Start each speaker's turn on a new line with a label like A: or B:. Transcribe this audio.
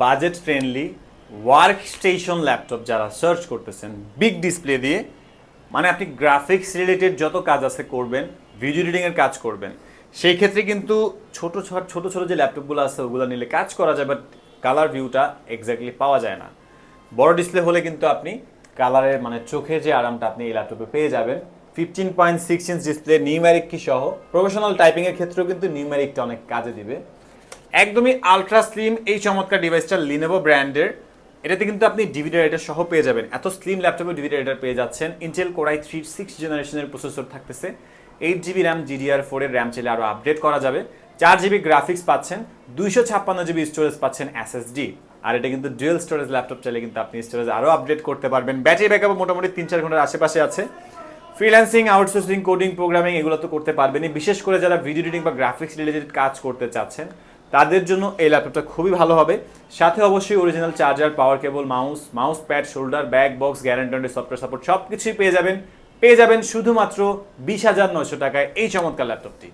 A: Budget friendly work station laptop যারা search করতেছেন big display দিয়ে, মানে আপনি গ্রাফিক্স রিলেটেড যত কাজ আছে করবেন, ভিডিও এডিটিংয়ের কাজ করবেন, সেই ক্ষেত্রে কিন্তু ছোট ছোট ছোট যে ল্যাপটপগুলো আছে ওগুলো নিলে কাজ করা যায়, বাট কালার ভিউটা এক্স্যাক্টলি পাওয়া যায় না। বড় ডিসপ্লে হলে কিন্তু আপনি কালারের মানে চোখের যে আরামটা আপনি এই ল্যাপটপে পেয়ে যাবেন। 15.6 ইঞ্চ ডিসপ্লে, নিউমেরিক কি সহ, প্রফেশনাল টাইপিংয়ের ক্ষেত্রেও কিন্তু নিউমেরিকটা অনেক কাজে দিবে। একদমই আলট্রা স্লিম এই চমৎকার ডিভাইসটা লিনোভো ব্র্যান্ডের। এটাতে কিন্তু আপনি ডিভিডি রাইটার সহ পেয়ে যাবেন। এত স্লিম ল্যাপটপে ডিভিডি রাইটার পেয়ে যাচ্ছেন। ইন্টেল কোর i3 6th জেনারেশনের প্রসেসর থাকতেছে, 8GB র্যাম, DDR4 এর র্যাম চাইলে আরও আপডেট করা যাবে, 4GB গ্রাফিক্স পাচ্ছেন, 256GB স্টোরেজ পাচ্ছেন SSD। আর এটা কিন্তু ডুয়েল স্টোরেজ ল্যাপটপ, চাইলে কিন্তু আপনি স্টোরেজ আরও আপডেট করতে পারবেন। ব্যাটারি ব্যাকআপ মোটামুটি 3-4 ঘন্টার আশেপাশে আছে। ফ্রিল্যান্সিং, আউটসোর্সিং, কোডিং, প্রোগ্রামিং এগুলো তো করতে পারবেনই। বিশেষ করে যারা ভিডিও এডিটিং বা গ্রাফিক্স রিলেটেড কাজ করতে চাচ্ছেন তাদের জন্য এই ল্যাপটপটা খুবই ভালো হবে। সাথে অবশ্যই original charger, power cable, mouse pad, shoulder, back box, guarantee, software support সব কিছুই পেয়ে যাবেন শুধুমাত্র 20,900 টাকায় এই চমৎকার ল্যাপটপটি।